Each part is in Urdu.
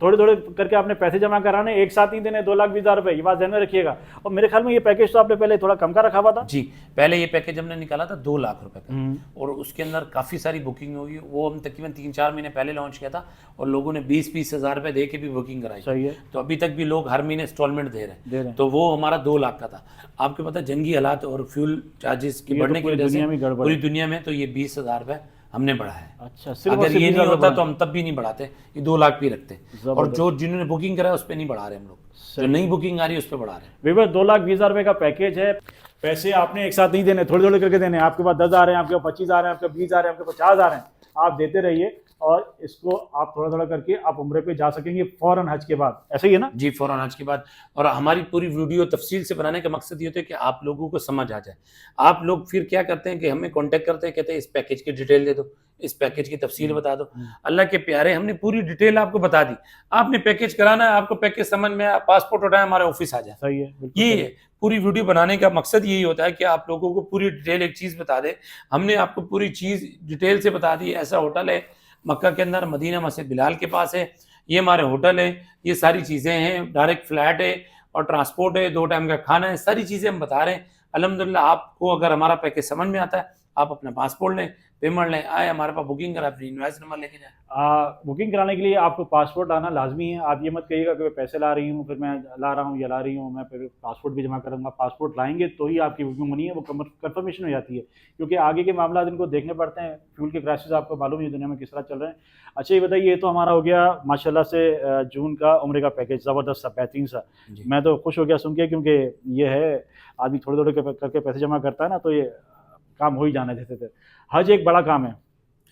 تھوڑے تھوڑے کر کے آپ نے پیسے جمع کرانے, ایک ساتھ نہیں دینے 2,20,000 روپے, یہ بات ذہن میں رکھیے گا. اور میرے خیال میں یہ پیکیج تو آپ نے پہلے تھوڑا کم کا رکھا ہوا تھا. جی پہلے یہ پیکیج ہم نے نکالا تھا 2 لاکھ روپے کا, اور اس کے اندر کافی ساری بکنگ ہوئی, وہ ہم تقریباً 3-4 مہینے پہلے لانچ کیا تھا, اور لوگوں نے 20-20 ہزار روپے دے کے بھی بکنگ کرائی. صحیح ہے, تو ابھی تک بھی لوگ ہر مہینے انسٹالمنٹ دے رہے ہیں, تو وہ ہمارا 2 لاکھ کا تھا. آپ کو پتہ جنگی حالات اور فیول چارجز کی بڑھنے کی وجہ سے پوری دنیا میں تو یہ 20,000 روپے ہم نے بڑھایا ہے. اچھا, اگر یہ نہیں ہوتا تو ہم تب بھی نہیں بڑھاتے, یہ 2 لاکھ بھی رکھتے, اور جو جنہوں نے بکنگ کرا ہے اس پہ نہیں بڑھا رہے ہم لوگ, جو نئی بکنگ آ رہی ہے اس پہ بڑھا رہے ہیں. ویور 2,20,000 روپے کا پیکیج ہے. پیسے آپ نے ایک ساتھ نہیں دینے, تھوڑے تھوڑے کر کے دینے. آپ کے پاس 10 آ رہے ہیں, آپ کے پاس 25 آ رہے ہیں, آپ کے 20 آ رہے ہیں, آپ کے 50 آ رہے ہیں, آپ دیتے رہیے, اور اس کو آپ تھوڑا تھوڑا کر کے آپ عمرے پہ جا سکیں گے فوراً حج کے بعد. ایسا ہی ہے نا؟ جی فوراً حج کے بعد. اور ہماری پوری ویڈیو تفصیل سے بنانے کا مقصد یہ ہوتا ہے کہ آپ لوگوں کو سمجھ آ جائے. آپ لوگ پھر کیا کرتے ہیں کہ ہمیں کانٹیکٹ کرتے ہیں, کہتے ہیں اس پیکیج کی ڈیٹیل دے دو, اس پیکیج کی تفصیل بتا دو. اللہ کے پیارے, ہم نے پوری ڈیٹیل آپ کو بتا دی. آپ نے پیکیج کرانا ہے, آپ کو پیکیج سمجھ میں آیا, پاسپورٹ اٹھائیں, ہمارے آفس آ جائیں. صحیح ہے, یہ ہے پوری ویڈیو بنانے کا مقصد یہی ہوتا ہے کہ آپ لوگوں کو پوری ڈیٹیل ایک چیز بتا دے. ہم نے آپ کو پوری چیز ڈیٹیل سے بتا دی. ایسا ہوٹل ہے مکہ کے اندر, مدینہ مسجد بلال کے پاس ہے, یہ ہمارے ہوٹل ہے, یہ ساری چیزیں ہیں, ڈائریکٹ فلیٹ ہے, اور ٹرانسپورٹ ہے, 2 ٹائم کا کھانا ہے, ساری چیزیں ہم بتا رہے ہیں. الحمدللہ آپ کو اگر ہمارا پیکیج سمجھ میں آتا ہے, آپ اپنا پاسپورٹ لیں, پیمنٹ لیں, آئے ہمارے پاس بکنگ کرا, اپنی انوائس نمبر لے کے جائیں. بکنگ کرانے کے لیے آپ کو پاسپورٹ لانا لازمی ہے. آپ یہ مت کہیے گا کہ میں پیسے لا رہی ہوں, پھر میں لا رہا ہوں یا لا رہی ہوں, میں پھر پاسپورٹ بھی جمع کروں گا. پاسپورٹ لائیں گے تو ہی آپ کی بکنگ ہونی ہے, وہ کنفرمیشن ہو جاتی ہے, کیونکہ آگے کے معاملات ان کو دیکھنے پڑتے ہیں. فیول کے کرائسس آپ کو معلوم ہے دنیا میں کس طرح چل رہے ہیں. اچھا یہ بتائیے, یہ تو ہمارا ہو گیا ماشاءاللہ سے جون کا عمرے کا پیکیج, زبردست سا, بہترین سا. میں تو خوش ہو گیا سن کے, کیونکہ یہ ہے آدمی تھوڑے تھوڑے کر کے پیسے جمع کرتا ہے نا, تو یہ کام ہو ہی جانا جیسے تھے. حج ایک بڑا کام ہے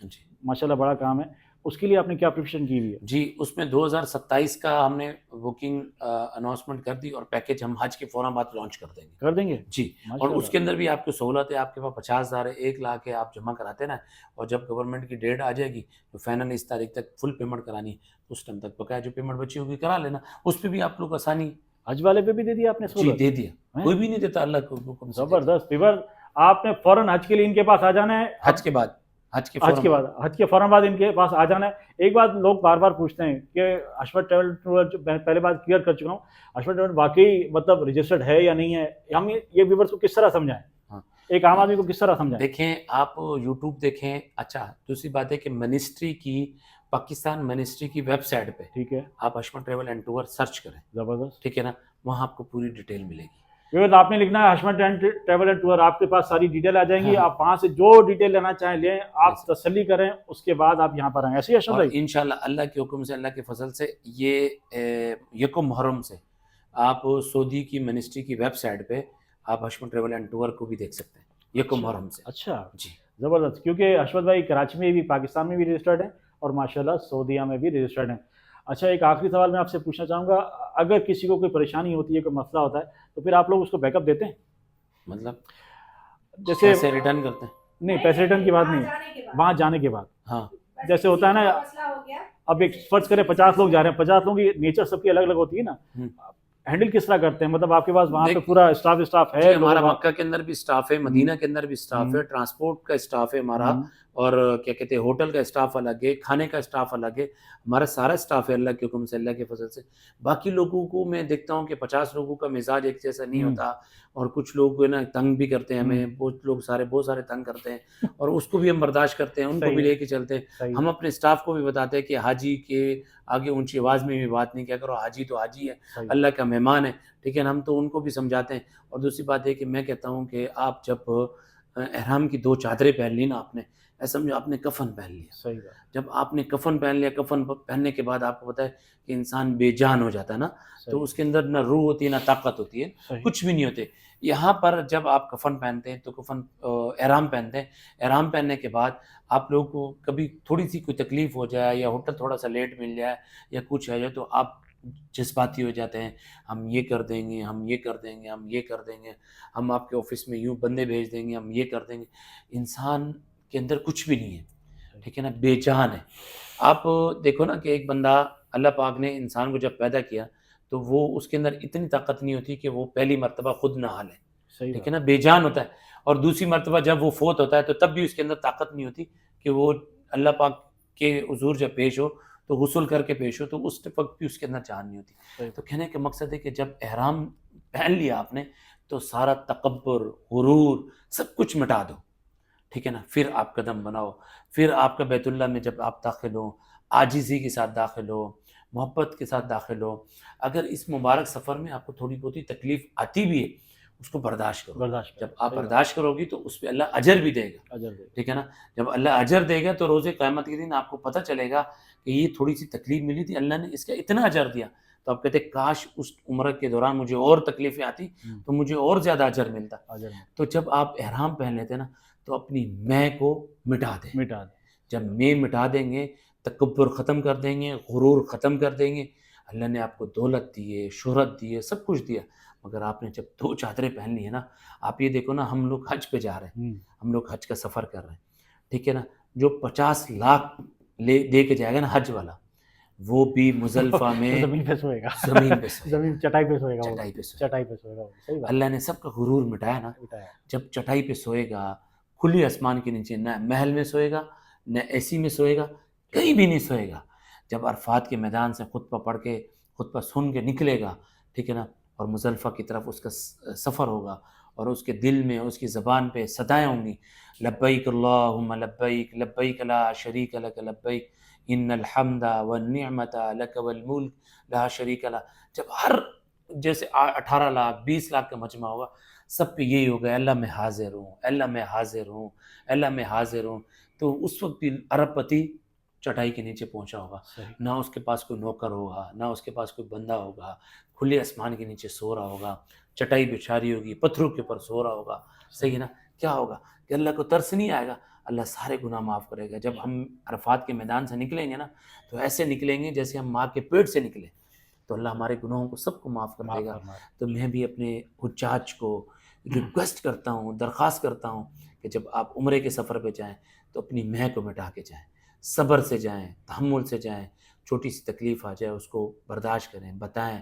جی ماشاءاللہ, بڑا کام ہے. اس کے لیے آپ نے کیا پریپریشن کی ہوئی ہے؟ جی اس میں 2027 کا ہم نے بکنگ اناؤنسمنٹ کر دی, اور پیکیج ہم حج کے فوراً بعد لانچ کر دیں گے. کر دیں گے جی, اور اس کے اندر بھی آپ کو سہولت ہے. آپ کے پاس 50,000 ہے, 1 لاکھ ہے, آپ جمع کراتے نا, اور جب گورنمنٹ کی ڈیٹ آ جائے گی تو فائنل اس تاریخ تک فل پیمنٹ کرانی ہے, تو اس ٹائم تک بقایا جو پیمنٹ بچی ہوگی کرا لینا. اس پہ بھی آپ لوگ آسانی. حج والے پہ بھی دے دیا آپ نے؟ جی دے دیا, کوئی بھی نہیں دیتا, اللہ کو حکم سے. زبردست. پیور آپ نے فوراً حج کے لیے ان کے پاس آ جانا ہے. حج کے بعد, حج کے فوراً بعد ان کے پاس آ جانا ہے. ایک بات لوگ بار بار پوچھتے ہیں کہ حشمت ٹریول ٹور, میں پہلے بات کلیئر کر چکا ہوں, حشمت ٹریول واقعی مطلب رجسٹرڈ ہے یا نہیں ہے؟ ہم یہ ویورز کو کس طرح سمجھائیں, ایک عام آدمی کو کس طرح سمجھائیں؟ دیکھیں آپ یوٹیوب دیکھیں. اچھا دوسری بات ہے کہ منسٹری کی, پاکستان منسٹری کی ویب سائٹ پہ, ٹھیک ہے, آپ حشمت ٹریول اینڈ ٹور سرچ کریں. زبردست. ٹھیک ہے نا, وہاں آپ کو پوری ڈیٹیل ملے گی. آپ نے لکھنا ہے حشمت ٹریول اینڈ ٹور, آپ کے پاس ساری ڈیٹیل آ جائیں گی. آپ وہاں سے جو ڈیٹیل لینا چاہیں لیں, آپ تسلی کریں, اس کے بعد آپ یہاں پر آئیں. ایسے ہی حشمت بھائی انشاءاللہ اللہ کے حکم سے, اللہ کے فضل سے, یہ یکم محرم سے آپ سعودی کی منسٹری کی ویب سائٹ پہ آپ حشمت ٹریول اینڈ ٹور کو بھی دیکھ سکتے ہیں یکم محرم سے. اچھا جی زبردست. کیونکہ حشمت بھائی کراچی میں بھی, پاکستان میں بھی رجسٹرڈ ہیں, اور ماشاءاللہ سعودیہ میں بھی رجسٹرڈ ہیں. اچھا ایک آخری سوال میں آپ سے پوچھنا چاہوں گا, اگر کسی کو کوئی پریشانی ہوتی ہے, کوئی مسئلہ ہوتا ہے, تو پھر آپ لوگ اس کو بیک اپ دیتے ہیں؟ مطلب جیسے پیسے ریٹرن کرتے ہیں؟ نہیں, پیسے ریٹرن کی بات نہیں, وہاں جانے کے بعد. ہاں جیسے ہوتا ہے نا, اب ایک فرض کرے 50 لوگ جا رہے ہیں, 50 لوگوں کی نیچر سب کی الگ الگ ہوتی ہے نا, ہینڈل کس طرح کرتے ہیں؟ مطلب آپ کے پاس وہاں پہ پورا اسٹاف ہے؟ ہمارا مکہ کے اندر بھی اسٹاف ہے, مدینہ کے اندر بھی اسٹاف ہے, ٹرانسپورٹ کا اسٹاف ہے ہمارا, اور کیا کہتے ہیں ہوٹل کا اسٹاف الگ ہے, کھانے کا اسٹاف الگ ہے, ہمارا سارا اسٹاف ہے اللہ کے حکم سے, اللہ کے فضل سے. باقی لوگوں کو میں دیکھتا ہوں کہ 50 لوگوں کا مزاج ایک جیسا نہیں ہوتا, اور کچھ لوگ نا تنگ بھی کرتے ہیں ہمیں, بہت سارے تنگ کرتے ہیں, اور اس کو بھی ہم برداشت کرتے ہیں, ان کو بھی لے کے چلتے ہیں. ہم اپنے اسٹاف کو بھی بتاتے ہیں کہ حاجی کے آگے اونچی آواز میں بھی بات نہیں کیا کرو, حاجی تو حاجی ہے, اللہ کا مہمان ہے. ٹھیک ہے نا, ہم تو ان کو بھی سمجھاتے ہیں. اور دوسری بات ہے کہ میں کہتا ہوں کہ آپ جب احرام کی 2 چادریں پہن لی نا, آپ نے ایسا سمجھو آپ نے کفن پہن لیا. صحیح بات. جب آپ نے کفن پہن لیا, کفن پہننے کے بعد آپ کو پتہ ہے کہ انسان بے جان ہو جاتا ہے نا, تو اس کے اندر نہ روح ہوتی ہے نہ طاقت ہوتی ہے, کچھ بھی نہیں ہوتے. یہاں پر جب آپ کفن پہنتے ہیں تو کفن احرام پہنتے ہیں, احرام پہننے کے بعد آپ لوگوں کو کبھی تھوڑی سی کوئی تکلیف ہو جائے, یا ہوٹل تھوڑا سا لیٹ مل جائے, یا کچھ ہے, تو آپ جذباتی ہو جاتے ہیں. ہم یہ کر دیں گے, ہم یہ کر دیں گے, ہم یہ کر دیں گے, ہم آپ کے آفس میں یوں بندے بھیج دیں گے, ہم یہ کر دیں گے. انسان کے اندر کچھ بھی نہیں ہے, ٹھیک ہے نا, بے جان ہے. آپ دیکھو نا کہ ایک بندہ, اللہ پاک نے انسان کو جب پیدا کیا تو وہ اس کے اندر اتنی طاقت نہیں ہوتی کہ وہ پہلی مرتبہ خود نہا لے, ٹھیک ہے نا, بے جان ہوتا ہے. اور دوسری مرتبہ جب وہ فوت ہوتا ہے تو تب بھی اس کے اندر طاقت نہیں ہوتی کہ وہ اللہ پاک کے حضور جب پیش ہو تو غسل کر کے پیش ہو، تو اس وقت بھی اس کے اندر جان نہیں ہوتی. تو کہنے کا مقصد ہے کہ جب احرام پہن لیا آپ نے تو سارا تکبر، غرور، سب کچھ مٹا دو، ٹھیک ہے نا. پھر آپ قدم بناؤ، پھر آپ کا بیت اللہ میں جب آپ داخل ہو، عاجزی کے ساتھ داخل ہو، محبت کے ساتھ داخل ہو. اگر اس مبارک سفر میں آپ کو تھوڑی بہت تکلیف آتی بھی ہے، اس کو برداشت کرو. برداشت جب آپ برداشت کرو گی تو اس پہ اللہ اجر بھی دے گا، اجر دے. ٹھیک ہے نا. جب اللہ اجر دے گا تو روز قیامت کے دن آپ کو پتہ چلے گا کہ یہ تھوڑی سی تکلیف ملی تھی، اللہ نے اس کا اتنا اجر دیا. تو آپ کہتے کاش اس عمرہ کے دوران مجھے اور تکلیفیں آتی تو مجھے اور زیادہ اجر ملتا. اجر میں تو جب آپ احرام پہن لیتے نا تو اپنی میں کو مٹا دیں. مٹا دے. جب میں مٹا دیں گے، تکبر ختم کر دیں گے، غرور ختم کر دیں گے. اللہ نے آپ کو دولت دی ہے، شہرت دی ہے، سب کچھ دیا، مگر آپ نے جب 2 چادریں پہن لی ہے نا. آپ یہ دیکھو نا، ہم لوگ حج پہ جا رہے ہیں، ہم لوگ حج کا سفر کر رہے ہیں، ٹھیک ہے نا. جو 50 لاکھ دے کے جائے گا نا حج والا، وہ بھی مزدلفہ میں زمین پہ سوئے گا. زمین پہ سوئے گا، زمین چٹائی پہ سوئے گا. چٹائی پہ سوئے گا. چٹائی پہ سوئے گا. صحیح بات. اللہ نے سب کا غرور مٹایا نا. بتایا. جب چٹائی پہ سوئے گا، کھلی آسمان کے نیچے، نہ محل میں سوئے گا، نہ اے سی میں سوئے گا، کہیں بھی نہیں سوئے گا. جب عرفات کے میدان سے خطبہ پڑھ کے، خطبہ سن کے نکلے گا، ٹھیک ہے نا، اور مزدلفہ کی طرف اس کا سفر ہوگا، اور اس کے دل میں، اس کی زبان پہ صدائیں ہوں گی، لبیک اللہم لبیک، لبیک لا شریک لک لبیک، ان الحمد والنعمت لک والملک لا شریک لک. جب ہر جیسے 18 لاکھ 20 لاکھ کا مجمع ہوگا، سب پہ یہی ہوگا، اللہ میں حاضر ہوں، اللہ میں حاضر ہوں، اللہ میں حاضر ہوں. تو اس وقت بھی عرب پتی چٹائی کے نیچے پہنچا ہوگا، نہ اس کے پاس کوئی نوکر ہوگا، نہ اس کے پاس کوئی بندہ ہوگا، کھلے آسمان کے نیچے سو رہا ہوگا، چٹائی بچھا رہی ہوگی، پتھروں کے اوپر سو رہا ہوگا. صحیح ہے نا. کیا ہوگا کہ اللہ کو ترس نہیں آئے گا، اللہ سارے گناہ معاف کرے گا. جب ہم عرفات کے میدان سے نکلیں گے نا تو ایسے نکلیں گے جیسے ہم ماں کے پیٹ سے نکلے، تو اللہ ہمارے گناہوں کو سب کو معاف کر دے گا. تو میں بھی اپنے حجاج کو ریکویسٹ کرتا ہوں، درخواست کرتا ہوں کہ جب آپ عمرے کے سفر پہ جائیں تو اپنی میں کو مٹا کے جائیں، صبر سے جائیں، تحمل سے جائیں. چھوٹی سی تکلیف آ جائے اس کو برداشت کریں، بتائیں،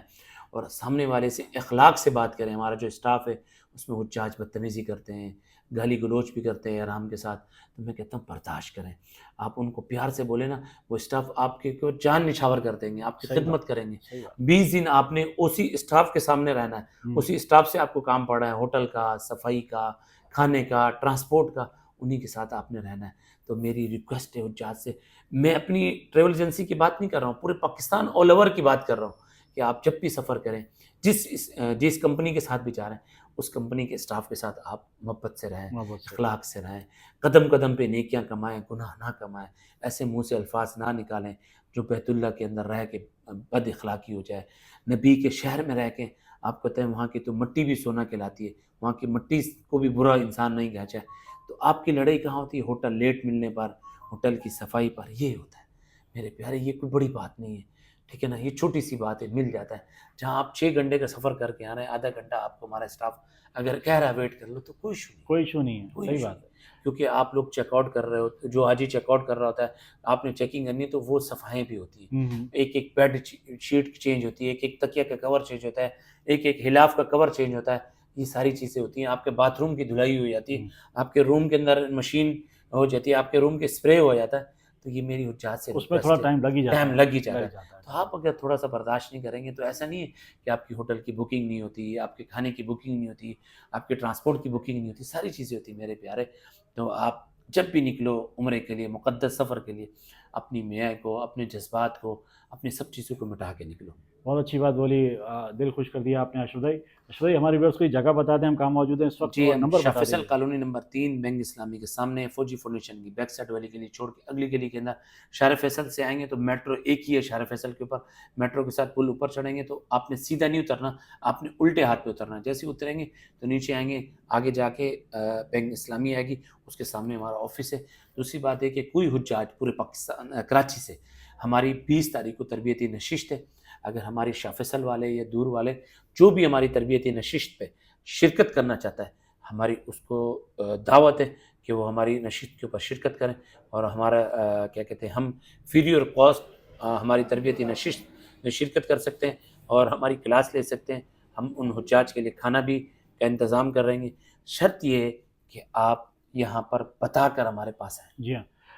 اور سامنے والے سے اخلاق سے بات کریں. ہمارا جو اسٹاف ہے اس میں حجاج بدتمیزی کرتے ہیں، گالی گلوچ بھی کرتے ہیں احرام کے ساتھ، تو میں کہتا ہوں برداشت کریں. آپ ان کو پیار سے بولیں نا، وہ اسٹاف آپ کے جان نچھاور کر دیں گے، آپ کی خدمت کریں گے. 20 دن آپ نے اسی اسٹاف کے سامنے رہنا ہے، اسی اسٹاف سے آپ کو کام پڑ رہا ہے، ہوٹل کا، صفائی کا، کھانے کا، ٹرانسپورٹ کا، انہی کے ساتھ آپ نے رہنا ہے. تو میری ریکویسٹ ہے حجاج سے، میں اپنی ٹریول ایجنسی کی بات نہیں کر رہا ہوں، پورے پاکستان آل اوور کی بات کر رہا ہوں، کہ آپ جب بھی سفر کریں، جس کمپنی کے ساتھ بھی جا رہے ہیں، اس کمپنی کے اسٹاف کے ساتھ آپ محبت سے رہیں، اخلاق سے رہیں، قدم قدم پہ نیکیاں کمائیں، گناہ نہ کمائیں. ایسے منہ سے الفاظ نہ نکالیں جو بیت اللہ کے اندر رہ کے بد اخلاقی ہو جائے. نبی کے شہر میں رہ کے آپ کہتے ہیں وہاں کی تو مٹی بھی سونا کہلاتی ہے، وہاں کی مٹی کو بھی برا انسان نہیں کہا جائے. تو آپ کی لڑائی کہاں ہوتی ہے؟ ہوٹل لیٹ ملنے پر، ہوٹل کی صفائی پر. یہ ہوتا ہے میرے پیارے، یہ کوئی بڑی بات نہیں ہے، ٹھیک ہے نا. یہ چھوٹی سی بات ہے، مل جاتا ہے. جہاں آپ 6 گھنٹے کا سفر کر کے آ رہے ہیں، آدھا گھنٹہ آپ کو ہمارا اسٹاف اگر کہہ رہا ہے ویٹ کر لو تو کوئی ایشو نہیں، کوئی ایشو نہیں ہے. کوئی صحیح ایشو بات نہیں. ہے. کیونکہ آپ لوگ چیک آؤٹ کر رہے ہو، جو حاجی چیک آؤٹ کر رہا ہوتا ہے، آپ نے چیکنگ کرنی ہے تو وہ صفائیں بھی ہوتی ہیں. ایک ایک بیڈ شیٹ چینج ہوتی ہے، ایک ایک تکیہ کا کور چینج ہوتا ہے، ایک ایک حلاف کا کور چینج ہوتا ہے. یہ ساری چیزیں ہوتی ہیں. آپ کے باتھ روم کی دھلائی ہو جاتی ہے، آپ کے روم کے اندر مشین ہو جاتی ہے، آپ کے روم کے اسپرے ہو جاتا ہے. تو یہ میری حجاج سے اس میں تھوڑا ٹائم لگ ہی جاتا ہے. ٹائم لگ ہی جاتا ہے. تو آپ اگر تھوڑا سا برداشت نہیں کریں گے تو ایسا نہیں ہے کہ آپ کی ہوٹل کی بکنگ نہیں ہوتی، آپ کے کھانے کی بکنگ نہیں ہوتی، آپ کے ٹرانسپورٹ کی بکنگ نہیں ہوتی، ساری چیزیں ہوتی میرے پیارے. تو آپ جب بھی نکلو عمرے کے لیے، مقدس سفر کے لیے، اپنی میاں کو، اپنے جذبات کو، اپنی سب چیزوں کو مٹا کے نکلو. بہت اچھی بات بولی، دل خوش کر دیا آپ نے اشرف بھائی. اشرف بھائی ہماری ویبس کو جگہ بتا دیں، ہم کہاں موجود ہیں اس وقت، جی، اور ہم نمبر شاہ بتا فیصل دیں. کالونی نمبر 3 بینک اسلامی کے سامنے، فوجی فاؤنڈیشن کی بیک سائڈ والی گلی چھوڑ کے اگلی گلی کے اندر شہر فیصل سے آئیں گے تو میٹرو ایک ہی ہے شہر فیصل کے اوپر. میٹرو کے ساتھ پل اوپر چڑھیں گے تو آپ نے سیدھا نہیں اترنا، آپ نے الٹے ہاتھ پہ اترنا ہے. جیسے اتریں گے تو نیچے آئیں گے، آگے جا کے بینک اسلامی آئے گی، اس کے سامنے ہمارا آفس ہے. دوسری بات ہے کہ کوئی حجاج پورے پاکستان کراچی سے، ہماری 20 تاریخ کو تربیتی نشست ہے. اگر ہماری شاہ فیصل والے یا دور والے جو بھی ہماری تربیتی نشست پہ شرکت کرنا چاہتا ہے، ہماری اس کو دعوت ہے کہ وہ ہماری نشست کے اوپر شرکت کریں. اور ہمارا کیا کہتے ہیں، ہم فری اور کاسٹ ہماری تربیتی نشست میں شرکت کر سکتے ہیں اور ہماری کلاس لے سکتے ہیں. ہم ان حجاج کے لیے کھانا بھی کا انتظام کر رہیں گے. شرط یہ ہے کہ آپ یہاں پر بتا کر ہمارے پاس آئیں. جی ہاں.